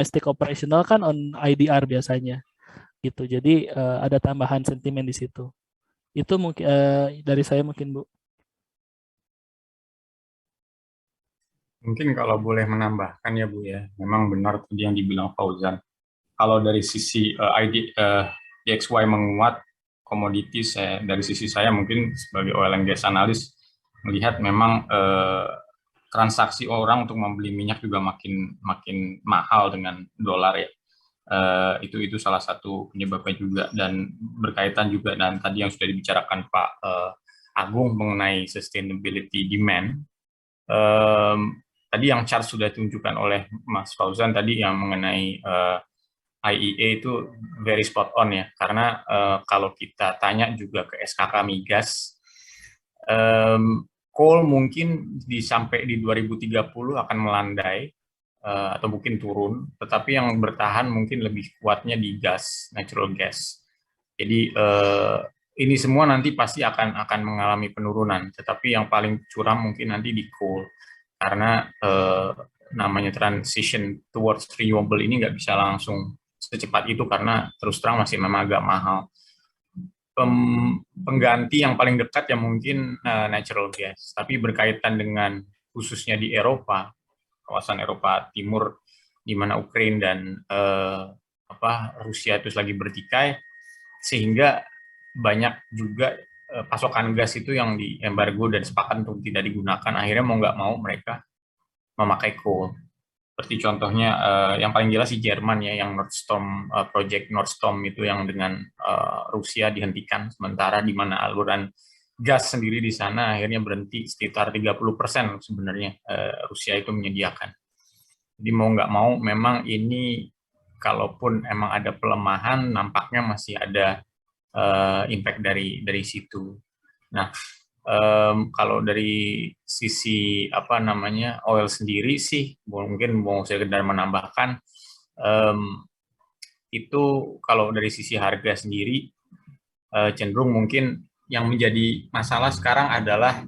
domestic operational kan on IDR biasanya gitu. Jadi ada tambahan sentimen di situ. Itu mungkin dari saya mungkin Bu. Mungkin kalau boleh menambahkan ya Bu ya, memang benar tadi yang dibilang Fauzan. Kalau dari sisi DXY menguat komoditi, dari sisi saya mungkin sebagai oil and gas analis melihat memang transaksi orang untuk membeli minyak juga makin makin mahal dengan dolar ya. Itu salah satu penyebabnya juga, dan berkaitan juga dan tadi yang sudah dibicarakan Pak Agung mengenai sustainability demand. Tadi yang chart sudah ditunjukkan oleh Mas Fauzan tadi yang mengenai IEA itu very spot on ya, karena kalau kita tanya juga ke SKK Migas, coal mungkin sampai di 2030 akan melandai atau mungkin turun, tetapi yang bertahan mungkin lebih kuatnya di gas, natural gas. Jadi ini semua nanti pasti akan mengalami penurunan, tetapi yang paling curam mungkin nanti di coal, karena namanya transition towards renewable ini nggak bisa langsung secepat itu karena terus terang masih memang agak mahal. Pengganti yang paling dekat ya mungkin natural gas, tapi berkaitan dengan khususnya di Eropa, kawasan Eropa Timur, di mana Ukraina dan Rusia itu lagi bertikai, sehingga banyak juga pasokan gas itu yang diembargo dan sepakat untuk tidak digunakan. Akhirnya mau nggak mau mereka memakai coal. Seperti contohnya yang paling jelas di Jerman ya, yang Nord Stream project Nord Stream itu yang dengan Rusia dihentikan sementara, di mana aluran gas sendiri di sana akhirnya berhenti sekitar 30% sebenarnya Rusia itu menyediakan. Jadi mau nggak mau memang ini kalaupun emang ada pelemahan nampaknya masih ada impact dari situ. Nah, kalau dari sisi apa namanya oil sendiri sih mungkin mau saya sekedar menambahkan, itu kalau dari sisi harga sendiri cenderung mungkin yang menjadi masalah sekarang adalah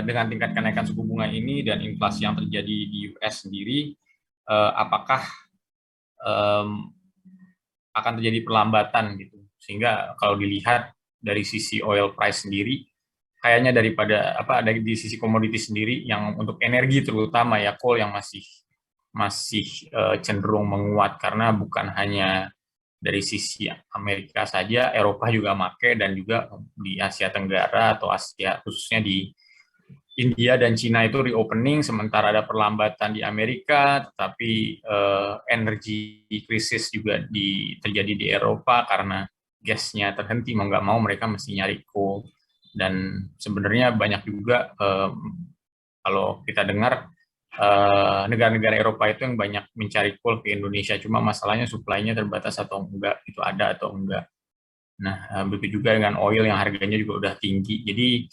dengan tingkat kenaikan suku bunga ini dan inflasi yang terjadi di US sendiri, apakah akan terjadi perlambatan gitu, sehingga kalau dilihat dari sisi oil price sendiri kayaknya daripada dari di sisi komoditi sendiri yang untuk energi terutama ya coal yang masih masih cenderung menguat, karena bukan hanya dari sisi Amerika saja, Eropa juga make, dan juga di Asia Tenggara atau Asia khususnya di India dan Cina itu reopening, sementara ada perlambatan di Amerika, tetapi energi krisis juga terjadi di Eropa karena gasnya terhenti, mau nggak mau mereka mesti nyari coal. Dan sebenarnya banyak juga kalau kita dengar negara-negara Eropa itu yang banyak mencari coal ke Indonesia, cuma masalahnya supply-nya terbatas atau enggak, itu ada atau enggak. Nah, begitu juga dengan oil yang harganya juga udah tinggi. Jadi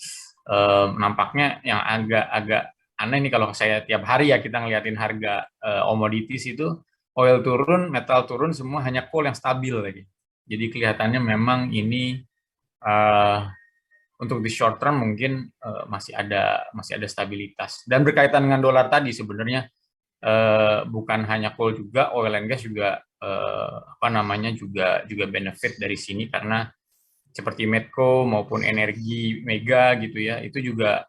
nampaknya yang agak-agak aneh nih kalau saya tiap hari ya kita ngeliatin harga komoditis itu, oil turun, metal turun, semua hanya coal yang stabil lagi. Jadi kelihatannya memang ini untuk di short term mungkin masih ada stabilitas. Dan berkaitan dengan dolar tadi sebenarnya bukan hanya coal juga, oil and gas juga juga benefit dari sini, karena seperti Medco maupun energi Mega gitu ya, itu juga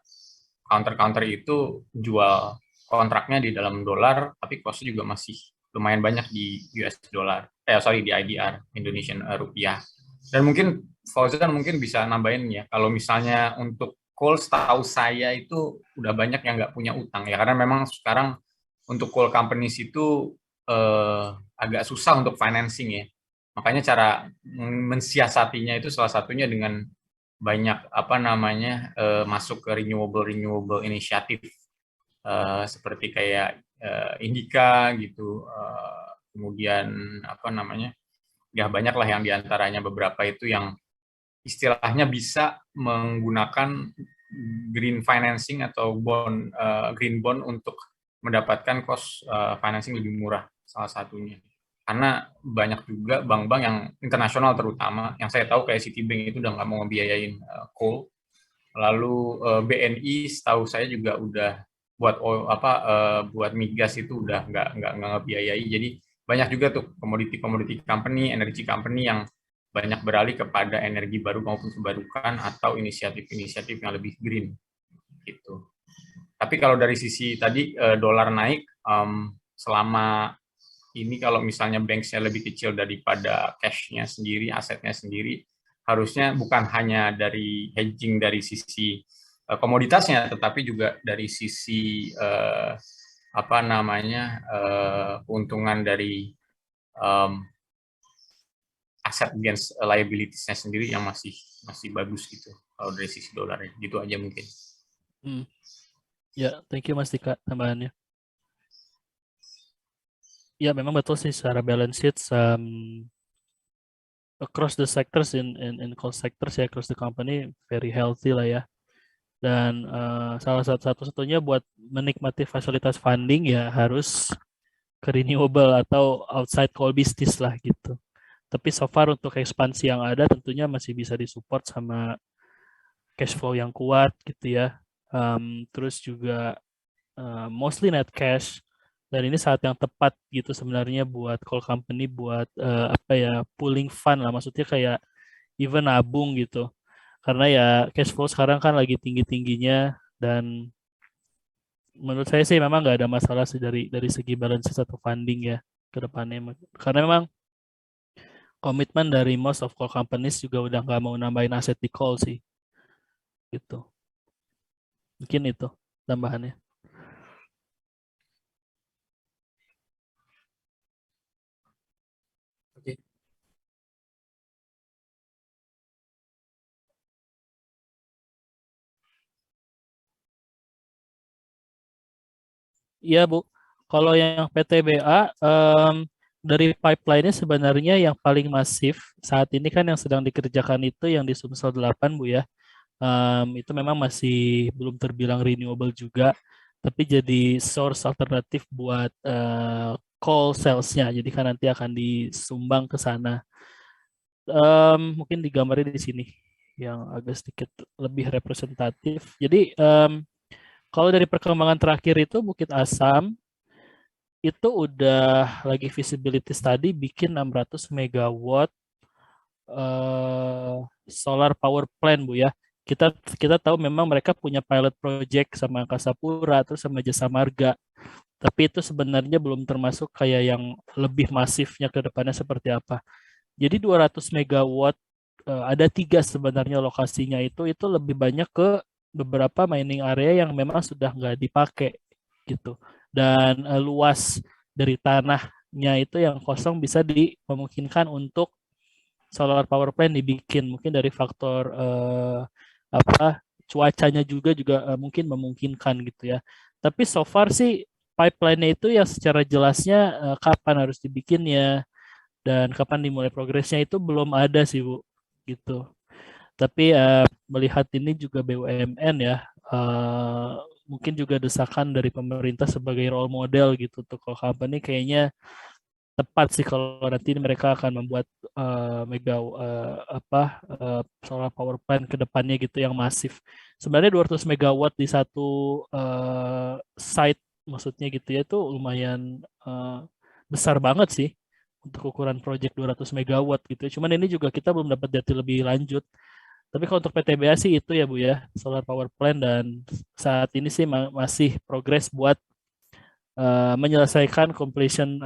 counter itu jual kontraknya di dalam dolar, tapi costnya juga masih lumayan banyak di US dollar, di IDR, Indonesian rupiah. Dan mungkin Fauzan mungkin bisa nambahin ya, kalau misalnya untuk coal setahu saya itu udah banyak yang nggak punya utang ya, karena memang sekarang untuk coal companies itu agak susah untuk financing ya. Makanya cara mensiasatinya itu salah satunya dengan banyak masuk ke renewable inisiatif seperti kayak Indica gitu, kemudian ya banyak lah yang diantaranya beberapa itu yang istilahnya bisa menggunakan green financing atau green bond untuk mendapatkan cost financing lebih murah, salah satunya. Karena banyak juga bank-bank yang internasional terutama, yang saya tahu kayak Citibank itu udah nggak mau ngebiayain coal. Lalu BNI setahu saya juga udah buat migas itu udah nggak ngebiayai. Jadi banyak juga tuh komoditi company, energy company yang banyak beralih kepada energi baru maupun terbarukan atau inisiatif-inisiatif yang lebih green gitu. Tapi kalau dari sisi tadi dolar naik, selama ini kalau misalnya bank-nya lebih kecil daripada cash-nya sendiri, asetnya sendiri, harusnya bukan hanya dari hedging dari sisi komoditasnya, tetapi juga dari sisi keuntungan dari aset against liabilities-nya sendiri yang masih bagus gitu kalau dari sisi dolarnya. Gitu aja mungkin. Ya, thank you Mas Dika tambahannya. Ya, memang betul sih secara balance sheet across the sectors in cost sectors ya, across the company very healthy lah ya. Dan salah satu-satunya buat menikmati fasilitas funding ya harus ke renewable atau outside coal business lah gitu. Tapi so far untuk ekspansi yang ada tentunya masih bisa disupport sama cash flow yang kuat gitu ya. Terus juga mostly net cash. Dan ini saat yang tepat gitu sebenarnya buat coal company buat pooling fund lah, maksudnya kayak even nabung gitu. Karena ya cash flow sekarang kan lagi tinggi-tingginya dan menurut saya sih memang nggak ada masalah sih dari segi balance sheet atau funding ya ke depannya. Karena memang komitmen dari most of coal companies juga udah nggak mau nambahin aset di coal sih. Gitu. Mungkin itu tambahannya. Oke. Iya Bu, kalau yang PTBA dari pipeline-nya sebenarnya yang paling masif saat ini kan yang sedang dikerjakan itu yang di Sumsel 8 Bu ya. Itu memang masih belum terbilang renewable juga, tapi jadi source alternatif buat coal sales-nya. Jadi kan nanti akan disumbang ke sana. Mungkin digambarin di sini yang agak sedikit lebih representatif. Jadi kalau dari perkembangan terakhir itu Bukit Asam itu udah lagi feasibility study bikin 600 megawatt solar power plant Bu ya. Kita tahu memang mereka punya pilot project sama Angkasa Pura terus sama Jasa Marga. Tapi itu sebenarnya belum termasuk kayak yang lebih masifnya ke depannya seperti apa. Jadi 200 megawatt ada 3 sebenarnya lokasinya itu lebih banyak ke beberapa mining area yang memang sudah nggak dipakai gitu. Dan luas dari tanahnya itu yang kosong bisa dimungkinkan untuk solar power plant dibikin. Mungkin dari faktor cuacanya juga mungkin memungkinkan gitu ya. Tapi so far sih pipeline-nya itu yang secara jelasnya kapan harus dibikinnya dan kapan dimulai progresnya itu belum ada sih Bu gitu. Tapi melihat ini juga BUMN ya, mungkin juga desakan dari pemerintah sebagai role model gitu untuk company kayaknya tepat sih kalau nanti mereka akan membuat solar power plant ke depannya gitu yang masif. Sebenarnya 200 megawatt di satu site maksudnya gitu ya itu lumayan besar banget sih untuk ukuran project 200 megawatt gitu. Cuman ini juga kita belum dapat data lebih lanjut. Tapi kalau untuk PTBA sih itu ya Bu ya, solar power plant dan saat ini sih masih progres buat menyelesaikan completion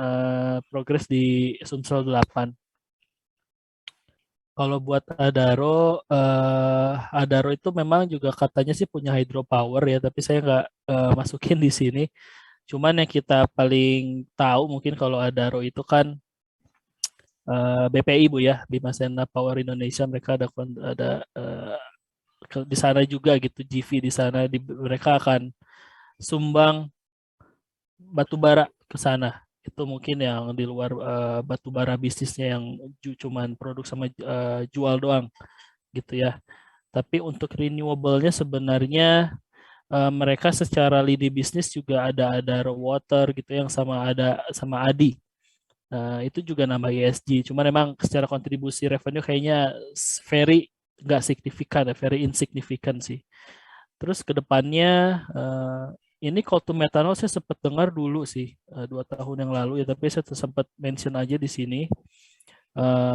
progress di Sumsel 8. Kalau buat Adaro itu memang juga katanya sih punya hydropower ya, tapi saya nggak masukin di sini. Cuman yang kita paling tahu mungkin kalau Adaro itu kan BPI Bu ya, Bima Sena Power Indonesia, mereka ada di sana juga gitu, GV di sana, mereka akan sumbang batu bara ke sana. Itu mungkin yang di luar batu bara bisnisnya yang cuman produk sama jual doang gitu ya. Tapi untuk renewable-nya sebenarnya mereka secara lini bisnis juga ada Raw Water gitu yang sama ADI. Itu juga nambah ESG. Cuma memang secara kontribusi revenue kayaknya very nggak signifikan, very insignificant sih. Terus ke depannya ini call to methanol saya sempat dengar dulu sih 2 tahun yang lalu ya, tapi saya sempat mention aja di sini.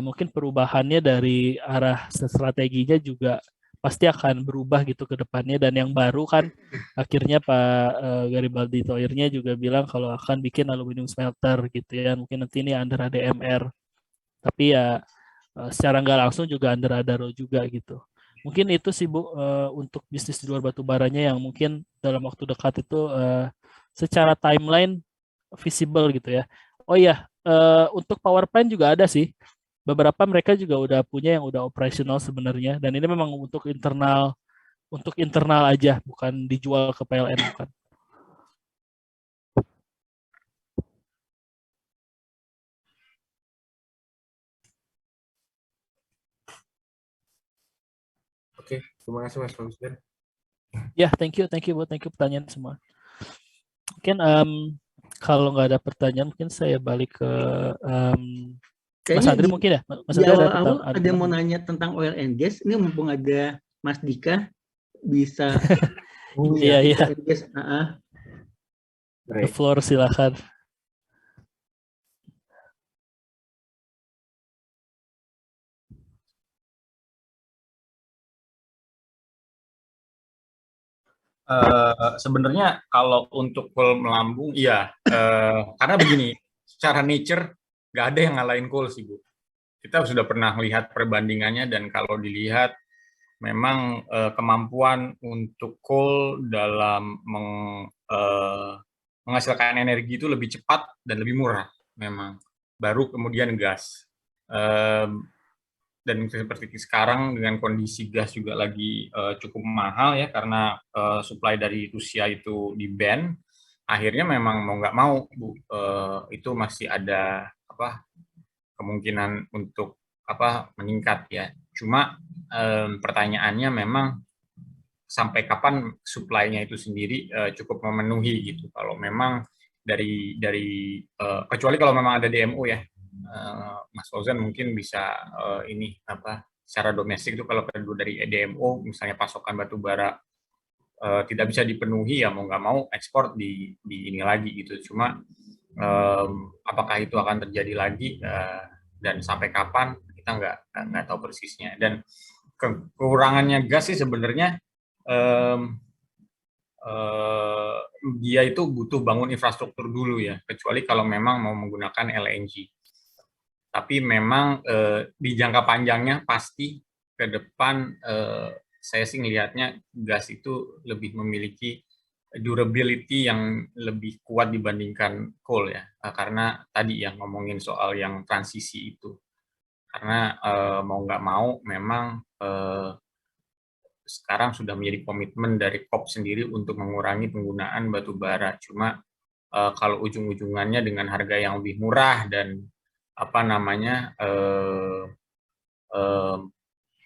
Mungkin perubahannya dari arah strateginya juga pasti akan berubah gitu ke depannya, dan yang baru kan akhirnya Pak Garibaldi Thoirnya juga bilang kalau akan bikin aluminium smelter gitu ya, mungkin nanti ini under ADMR, tapi ya secara nggak langsung juga under Adaro juga gitu. Mungkin itu sih Bu, untuk bisnis di luar batu baranya yang mungkin dalam waktu dekat itu secara timeline visible gitu ya. Oh iya, untuk power plant juga ada sih. Beberapa mereka juga udah punya yang udah operasional sebenarnya, dan ini memang untuk internal aja, bukan dijual ke PLN, bukan. Oke, terima kasih Mas Fauzan. Ya, thank you buat pertanyaan semua. Mungkin kalau nggak ada pertanyaan, mungkin saya balik ke Mas Kayaknya Andri di, mungkin ya. Mas di Andri ada awal-awal ada yang mau pertanyaan. nanya tentang oil and gas. Ini mumpung ada Mas Dika bisa Iya, iya. oil and gas. The floor silakan. Sebenarnya kalau untuk coal melambung, iya. Karena begini, secara nature nggak ada yang ngalahin coal sih, Bu. Kita sudah pernah lihat perbandingannya, dan kalau dilihat memang kemampuan untuk coal dalam menghasilkan energi itu lebih cepat dan lebih murah memang. Baru kemudian gas. Dan seperti sekarang dengan kondisi gas juga lagi cukup mahal ya, karena supply dari Rusia itu di ban, akhirnya memang mau nggak mau Bu, itu masih ada kemungkinan untuk meningkat ya. Cuma pertanyaannya memang sampai kapan supply-nya itu sendiri cukup memenuhi gitu. Kalau memang dari kecuali kalau memang ada DMO ya, Mas Fauzan mungkin bisa ini secara domestik itu kalau kedua dari DMO misalnya pasokan batu bara tidak bisa dipenuhi, ya mau nggak mau ekspor di ini lagi gitu. Cuma apakah itu akan terjadi lagi dan sampai kapan kita nggak tahu persisnya. Dan kekurangannya gas sih sebenarnya dia itu butuh bangun infrastruktur dulu ya, kecuali kalau memang mau menggunakan LNG. Tapi memang di jangka panjangnya pasti ke depan saya sih ngelihatnya gas itu lebih memiliki durability yang lebih kuat dibandingkan coal ya, karena tadi ya ngomongin soal yang transisi itu, karena mau nggak mau memang sekarang sudah menjadi komitmen dari COP sendiri untuk mengurangi penggunaan batu bara. Cuma kalau ujung-ujungannya dengan harga yang lebih murah dan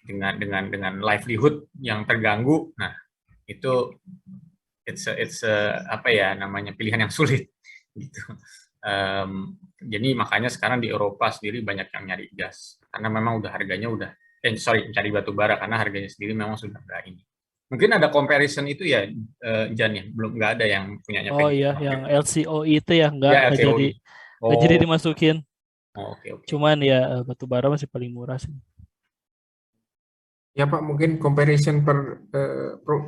dengan livelihood yang terganggu, nah itu pilihan yang sulit gitu. Jadi makanya sekarang di Eropa sendiri banyak yang nyari gas karena memang udah harganya mencari batu bara karena harganya sendiri memang sudah nggak ini. Mungkin ada comparison itu ya, Jan ya, belum nggak ada yang punyanya Oh PG. iya, yang LCOE itu ya nggak Ya, jadi LCOE. nggak jadi dimasukin. Oke. Cuman ya batu bara masih paling murah sih. Ya Pak, mungkin comparison per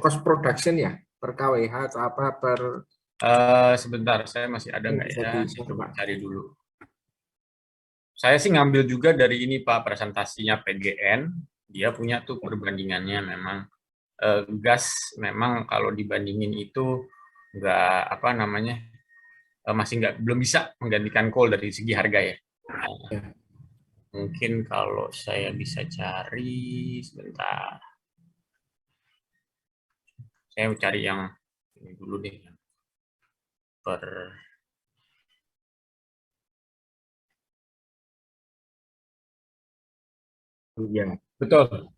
cost production ya, per kWh atau apa per... Sebentar, saya masih ada nggak ya? Bisa Coba Pak. cari dulu. Saya sih ngambil juga dari ini Pak, presentasinya PGN. Dia punya tuh perbandingannya memang gas memang kalau dibandingin itu nggak masih belum bisa menggantikan coal dari segi harga ya. Mungkin kalau saya bisa cari sebentar. Saya cari yang ini dulu deh. Ya. Betul.